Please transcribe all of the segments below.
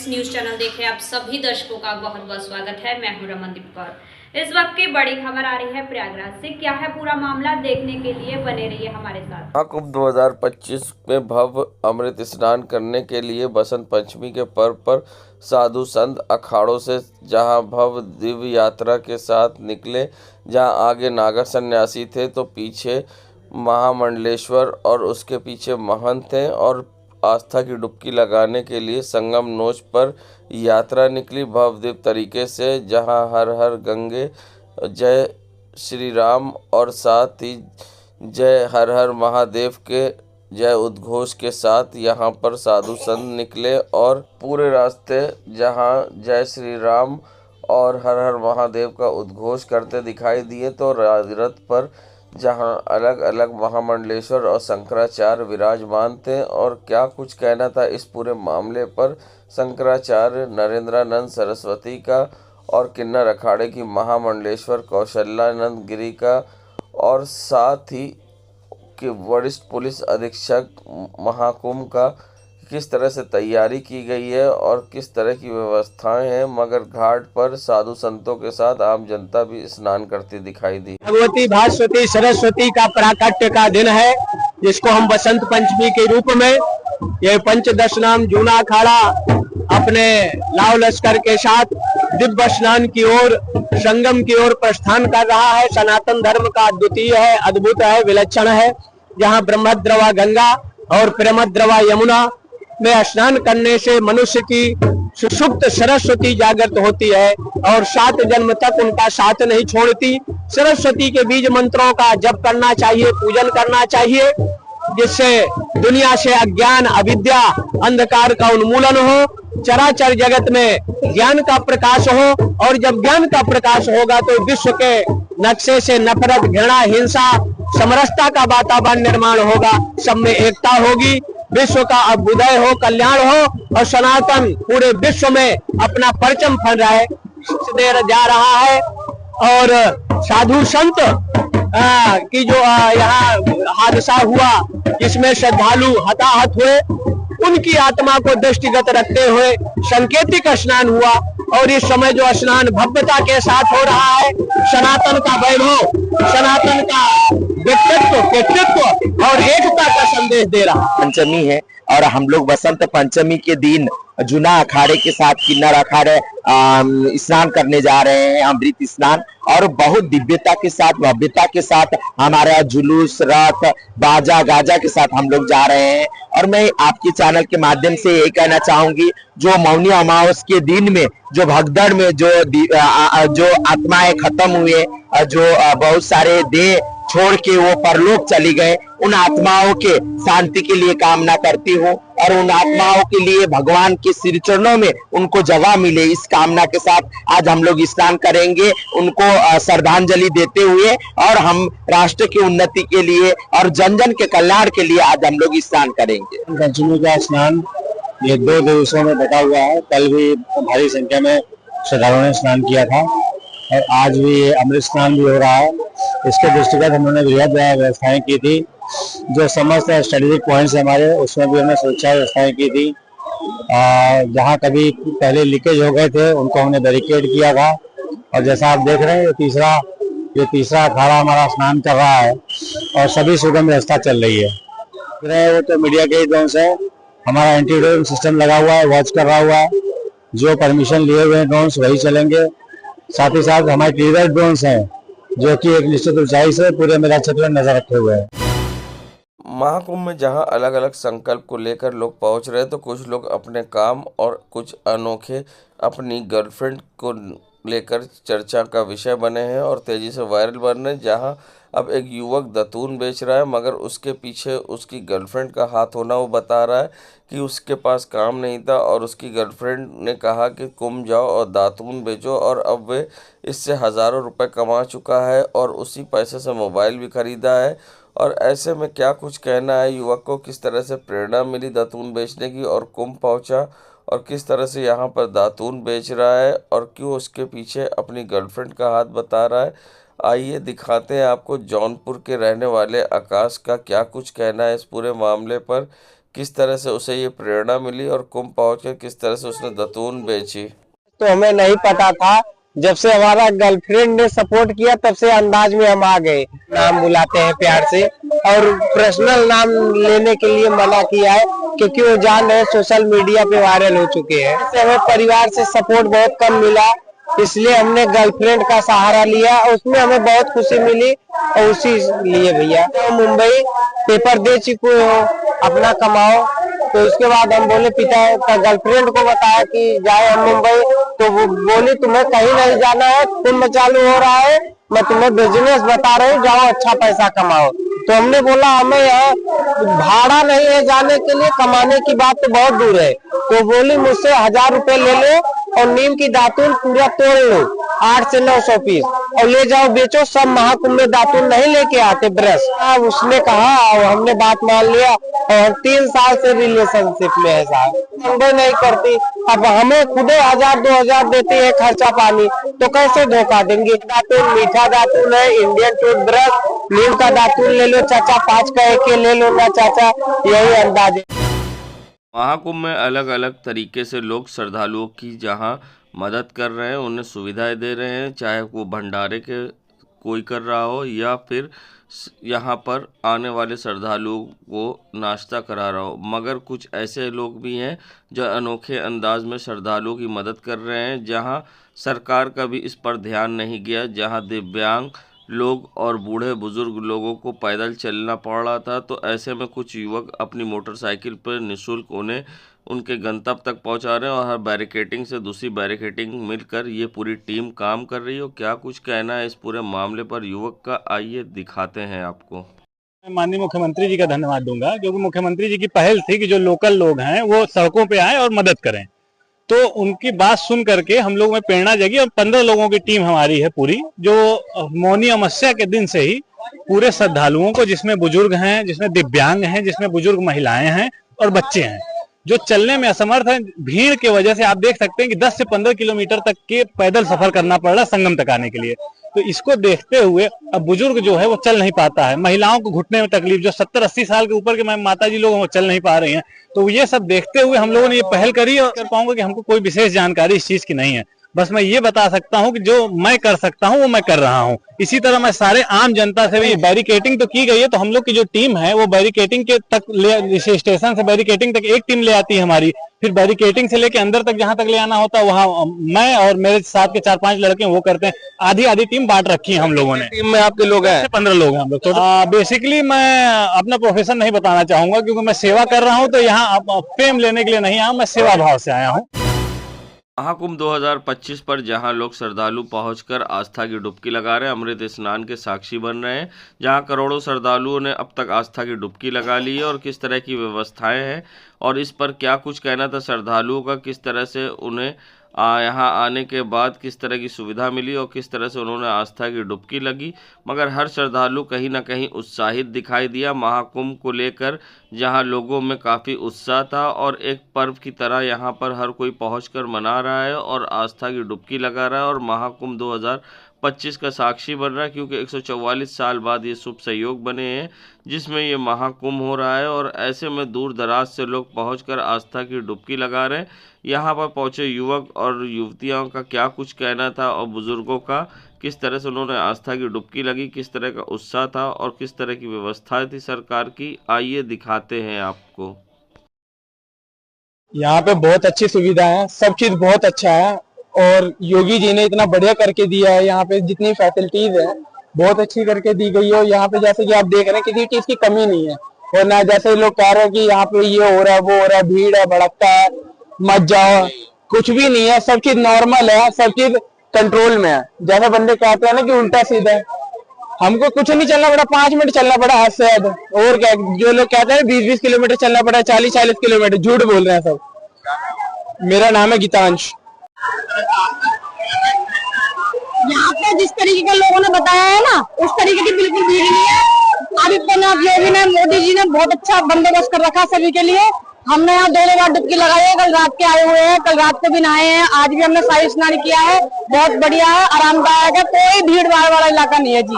Friends, news channel देख रहे आप सभी दर्शकों का बहुत बहुत स्वागत है। मैं हूं रमनदीप कौर। इस वक्त की बड़ी खबर आ रही है प्रयागराज से। क्या है पूरा मामला, देखने के लिए बने रहिए हमारे साथ। महाकुंभ 2025 में भव्य अमृत स्नान करने के लिए बसंत पंचमी के पर्व पर साधु संत अखाड़ों से जहां भव्य दिव्य यात्रा के साथ निकले, जहां आगे नागा सन्यासी थे तो पीछे महामंडलेश्वर और उसके पीछे महंत थे और आस्था की डुबकी लगाने के लिए संगम नोच पर यात्रा निकली भव्य दिव्य तरीके से, जहां हर हर गंगे, जय श्री राम और साथ ही जय हर हर महादेव के जय उद्घोष के साथ यहाँ पर साधु संत निकले और पूरे रास्ते जहाँ जय श्री राम और हर हर महादेव का उद्घोष करते दिखाई दिए, तो रथ पर जहाँ अलग अलग महामंडलेश्वर और शंकराचार्य विराजमान थे। और क्या कुछ कहना था इस पूरे मामले पर शंकराचार्य नरेंद्रानंद सरस्वती का और किन्नर अखाड़े की महामंडलेश्वर कौशल्यानंद गिरी का और साथ ही के वरिष्ठ पुलिस अधीक्षक महाकुंभ का किस तरह से तैयारी की गई है और किस तरह की व्यवस्थाएं हैं। मगर घाट पर साधु संतों के साथ आम जनता भी स्नान करती दिखाई दी। भगवती भास्वती सरस्वती का प्राकट्य का दिन है, जिसको हम बसंत पंचमी के रूप में ये पंचदश नाम जूना अखाड़ा अपने लाव लश्कर के साथ दिव्य स्नान की ओर, संगम की ओर प्रस्थान कर रहा है। सनातन धर्म का अद्वितीय है, अद्भुत है, विलक्षण है, जहाँ ब्रह्मद्रवा गंगा और प्रेमद्रवा यमुना में स्नान करने से मनुष्य की सुषुप्त सरस्वती जागृत होती है और 7 जन्म तक उनका साथ नहीं छोड़ती। सरस्वती के बीज मंत्रों का जप करना चाहिए, पूजन करना चाहिए, जिससे दुनिया से अज्ञान, अविद्या, अंधकार का उन्मूलन हो, चराचर जगत में ज्ञान का प्रकाश हो। और जब ज्ञान का प्रकाश होगा तो विश्व के नक्शे से नफरत, घृणा, हिंसा, समरसता का वातावरण निर्माण होगा, सब में एकता होगी, विश्व का अभ्युदय हो, कल्याण हो और सनातन पूरे विश्व में अपना परचम फहराए दे जा रहा है। और साधु संत की जो यहाँ हादसा हुआ, जिसमें श्रद्धालु हताहत हुए, उनकी आत्मा को दृष्टिगत रखते हुए संकेतिक स्नान हुआ। और इस समय जो स्नान भव्यता के साथ हो रहा है, सनातन का वैभव, सनातन का व्यक्तित्व, कृतित्व और एकता का संदेश दे रहा है। पंचमी है और हम लोग बसंत पंचमी के दिन जूना अखाड़े के साथ किन्नर अखाड़े स्नान करने जा रहे हैं, अमृत स्नान, और बहुत दिव्यता के साथ, भव्यता के साथ हमारा जुलूस, रथ, बाजा गाजा के साथ हम लोग जा रहे हैं। और मैं आपके चैनल के माध्यम से ये कहना चाहूंगी, जो मौनी अमावस के दिन में जो भगदड़ में जो आत्माएं खत्म हुए, जो बहुत सारे देह छोड़ के वो परलोक चली गए, उन आत्माओं के शांति के लिए कामना करती हूँ और उन आत्माओं के लिए भगवान के श्री चरणों में उनको जगह मिले, इस कामना के साथ आज हम लोग स्नान करेंगे, उनको श्रद्धांजलि देते हुए। और हम राष्ट्र की उन्नति के लिए और जन जन के कल्याण के लिए आज हम लोग स्नान करेंगे। पंचमी का स्नान ये 2 दिवसों में बटा हुआ है। कल भी भारी संख्या में श्रद्धालुओं ने स्नान किया था और आज भी अमृत स्नान भी हो रहा है। इसके दृष्टिगत हमने बृहद व्यवस्थाएं की थी। जो समस्त स्ट्रेटेजिक पॉइंट्स हमारे, उसमें भी हमने सुरक्षा व्यवस्थाएं की थी। जहां कभी पहले लीकेज हो गए थे उनको हमने बैरिकेड किया था। और जैसा आप देख रहे हैं, ये तीसरा अखाड़ा हमारा स्नान कर रहा है और सभी सुगम व्यवस्था चल रही है। वो तो मीडिया के ही ड्रोन है, हमारा एंटी ड्रोन सिस्टम लगा हुआ है, वॉच कर रहा हुआ है। जो परमिशन लिए हुए ड्रोन वही चलेंगे। साथ ही साथ हमारे टीजर ड्रोन्स हैं, जो कि एक निश्चित ऊंचाई से पूरे मेला क्षेत्र में नजर रखे हुए हैं। महाकुंभ में जहां अलग अलग संकल्प को लेकर लोग पहुंच रहे, तो कुछ लोग अपने काम और कुछ अनोखे अपनी गर्लफ्रेंड को लेकर चर्चा का विषय बने हैं और तेजी से वायरल बन रहे हैं। जहां अब एक युवक दातून बेच रहा है, मगर उसके पीछे उसकी गर्लफ्रेंड का हाथ होना वो बता रहा है कि उसके पास काम नहीं था और उसकी गर्लफ्रेंड ने कहा कि कुंभ जाओ और दातून बेचो, और अब वे इससे हज़ारों रुपए कमा चुका है और उसी पैसे से मोबाइल भी खरीदा है। और ऐसे में क्या कुछ कहना है युवक को, किस तरह से प्रेरणा मिली दातून बेचने की और कुंभ पहुंचा और किस तरह से यहाँ पर दातून बेच रहा है और क्यों उसके पीछे अपनी गर्लफ्रेंड का हाथ बता रहा है। आइए दिखाते हैं आपको जौनपुर के रहने वाले आकाश का क्या कुछ कहना है इस पूरे मामले पर किस तरह से उसे ये प्रेरणा मिली और कुंभ पहुंचकर किस तरह से उसने दतून बेची। तो हमें नहीं पता था, जब से हमारा गर्लफ्रेंड ने सपोर्ट किया तब से अंदाज में हम आ गए। नाम बुलाते हैं प्यार से और पर्सनल नाम लेने के लिए मना किया है, क्योंकि वो जान रहे सोशल मीडिया पे वायरल हो चुके हैं। इससे हमें परिवार से सपोर्ट बहुत कम मिला, इसलिए हमने गर्लफ्रेंड का सहारा लिया, उसमें हमें बहुत खुशी मिली। और उसी लिए भैया मुंबई पेपर दे चुके हो, अपना कमाओ। तो उसके बाद हम बोले, पिता का गर्लफ्रेंड को बताया कि जाए हम मुंबई, तो वो बोली तुम्हें कहीं नहीं जाना है, कुंभ चालू हो रहा है, मैं तुम्हें बिजनेस बता रही हूँ, जाओ अच्छा पैसा कमाओ। तो हमने बोला हमें यहाँ भाड़ा नहीं है जाने के लिए, कमाने की बात तो बहुत दूर है। तो बोली मुझसे 1000 रुपए ले लो और नीम की दातुन पूरा तोड़ लो 800 से 900 पीस और ले जाओ बेचो। सब महाकुंभ में दातुन नहीं लेके आते ब्रश। उसने कहा और हमने बात मान लिया और 3 साल से रिलेशनशिप में है साहब। मुंबई नहीं करती, अब हमें खुद 1000-2000 देती है खर्चा पानी, तो कैसे धोखा देंगे। दातुन मीठा दातुन है, इंडियन टूथब्रश, नीम का दातुन ले लो चाचा, 5 का एक ले लो ना चाचा, यही अंदाज है। महाकुंभ में अलग अलग तरीके से लोग श्रद्धालुओं की जहां मदद कर रहे हैं, उन्हें सुविधाएं दे रहे हैं, चाहे वो भंडारे के कोई कर रहा हो या फिर यहाँ पर आने वाले श्रद्धालुओं को नाश्ता करा रहा हो। मगर कुछ ऐसे लोग भी हैं जो अनोखे अंदाज में श्रद्धालुओं की मदद कर रहे हैं, जहाँ सरकार का भी इस पर ध्यान नहीं गया। जहाँ दिव्यांग लोग और बूढ़े बुजुर्ग लोगों को पैदल चलना पड़ रहा था, तो ऐसे में कुछ युवक अपनी मोटरसाइकिल पर निःशुल्क उन्हें उनके गंतव्य तक पहुंचा रहे हैं और हर बैरिकेडिंग से दूसरी बैरिकेडिंग मिलकर ये पूरी टीम काम कर रही हो। क्या कुछ कहना है इस पूरे मामले पर युवक का, आइए दिखाते हैं आपको। मैं माननीय मुख्यमंत्री जी का धन्यवाद दूंगा, क्योंकि मुख्यमंत्री जी की पहल थी कि जो लोकल लोग हैं वो सड़कों पे आए और मदद करें। तो उनकी बात सुन करके हम लोग में प्रेरणा जगी और 15 लोगों की टीम हमारी है पूरी, जो मौनी अमावस्या के दिन से ही पूरे श्रद्धालुओं को, जिसमें बुजुर्ग हैं, जिसमें दिव्यांग हैं, जिसमें बुजुर्ग महिलाएं हैं और बच्चे हैं, जो चलने में असमर्थ है, भीड़ की वजह से आप देख सकते हैं कि 10 से 15 किलोमीटर तक के पैदल सफर करना पड़ रहा है संगम तक आने के लिए। तो इसको देखते हुए अब बुजुर्ग जो है वो चल नहीं पाता है, महिलाओं को घुटने में तकलीफ, जो 70-80 साल के ऊपर के माता जी लोग वो चल नहीं पा रही हैं। तो ये सब देखते हुए हम लोगों ने ये पहल करी। और कर पाऊंगा कि हमको कोई विशेष जानकारी इस चीज की नहीं है, बस मैं ये बता सकता हूँ कि जो मैं कर सकता हूँ वो मैं कर रहा हूँ। इसी तरह मैं सारे आम जनता से भी, बैरिकेटिंग तो की गई है, तो हम लोग की जो टीम है वो बैरिकेटिंग के तक ले, स्टेशन से बैरिकेटिंग तक एक टीम ले आती है हमारी, फिर बैरिकेटिंग से लेके अंदर तक जहां तक ले आना होता है वहाँ मैं और मेरे साथ के 4-5 लड़के वो करते हैं। आधी आधी टीम बांट रखी है हम लोगों ने। टीम में आपके लोग हैं? 15 लोग हैं हम लोग। तो बेसिकली मैं अपना प्रोफेशन नहीं बताना चाहूंगा, क्योंकि मैं सेवा कर रहा हूँ, तो यहाँ फेम लेने के लिए नहीं आया, मैं सेवा भाव से आया हूँ। महाकुंभ 2025 पर जहां लोग श्रद्धालु पहुंचकर आस्था की डुबकी लगा रहे हैं, अमृत स्नान के साक्षी बन रहे हैं, जहां करोड़ों श्रद्धालुओं ने अब तक आस्था की डुबकी लगा ली है, और किस तरह की व्यवस्थाएं हैं और इस पर क्या कुछ कहना था श्रद्धालुओं का, किस तरह से उन्हें यहाँ आने के बाद किस तरह की सुविधा मिली और किस तरह से उन्होंने आस्था की डुबकी लगी। मगर हर श्रद्धालु कहीं ना कहीं उत्साहित दिखाई दिया महाकुंभ को लेकर, जहां लोगों में काफ़ी उत्साह था और एक पर्व की तरह यहां पर हर कोई पहुंचकर मना रहा है और आस्था की डुबकी लगा रहा है और महाकुंभ 2025 का साक्षी बन रहा है, क्योंकि 144 साल बाद ये शुभ संयोग बने हैं जिसमें ये महाकुंभ हो रहा है। और ऐसे में दूर दराज से लोग पहुंचकर आस्था की डुबकी लगा रहे हैं। यहाँ पर पहुंचे युवक और युवतियों का क्या कुछ कहना था और बुजुर्गों का किस तरह से उन्होंने आस्था की डुबकी लगी, किस तरह का उत्साह था और किस तरह की व्यवस्थाएं थी सरकार की, आइए दिखाते हैं आपको। यहाँ पे बहुत अच्छी सुविधा है, सब चीज बहुत अच्छा है और योगी जी ने इतना बढ़िया करके दिया है। यहाँ पे जितनी फैसिलिटीज है बहुत अच्छी करके दी गई है। यहाँ पे जैसे कि आप देख रहे हैं किसी चीज की कमी नहीं है, और ना जैसे लोग कह रहे हैं कि यहाँ पे ये हो रहा है वो हो रहा है, भीड़ है, भड़कता है, मत जाओ, कुछ भी नहीं है, सब चीज नॉर्मल है, सब चीज कंट्रोल में है। जैसे बंदे कहते हैं ना कि उल्टा सीधा है, हमको कुछ नहीं चलना पड़ा, 5 मिनट चलना पड़ा हद से हद। और क्या, जो लोग कहते हैं 20-20 किलोमीटर चलना पड़ा, 40-40 किलोमीटर, झूठ बोल रहे हैं सब। मेरा नाम है गीतांश। यहाँ पे जिस तरीके के लोगों ने बताया है ना, उस तरीके की बिल्कुल भीड़ नहीं है। आदित्यनाथ योगी ने, मोदी जी ने बहुत अच्छा बंदोबस्त कर रखा सभी के लिए। हमने यहाँ 2 बार डुबकी लगाई है, कल रात के आए हुए हैं, कल रात को भी नहाए हैं, आज भी हमने साहिब स्नान किया है। बहुत बढ़िया है, आरामदायक है, कोई भीड़ भाड़ वाला इलाका नहीं है जी।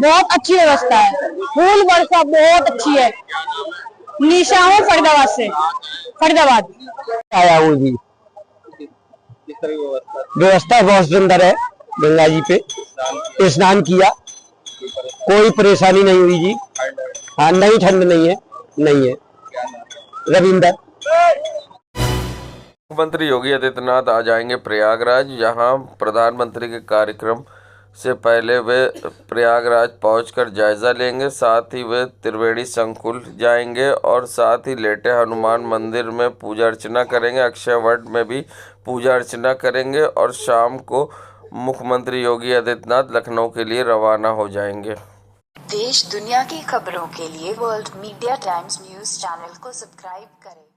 बहुत अच्छी व्यवस्था है, फूल वर्षा बहुत अच्छी है, निशा हूँ फरीदाबाद से, फरीदाबाद आया हूँ जी। व्यवस्था बहुत सुंदर है, गंगा जी पे स्नान किया, कोई परेशानी नहीं हुई जी। हाँ, नहीं ठंड नहीं है, नहीं है। रविंदर। मुख्यमंत्री योगी आदित्यनाथ आ जाएंगे प्रयागराज। यहाँ प्रधानमंत्री के कार्यक्रम से पहले वे प्रयागराज पहुंचकर जायजा लेंगे। साथ ही वे त्रिवेणी संकुल जाएंगे और साथ ही लेटे हनुमान मंदिर में पूजा अर्चना करेंगे। अक्षय वट में भी पूजा अर्चना करेंगे और शाम को मुख्यमंत्री योगी आदित्यनाथ लखनऊ के लिए रवाना हो जाएंगे। देश दुनिया की खबरों के लिए world media times news channel को सब्सक्राइब करें।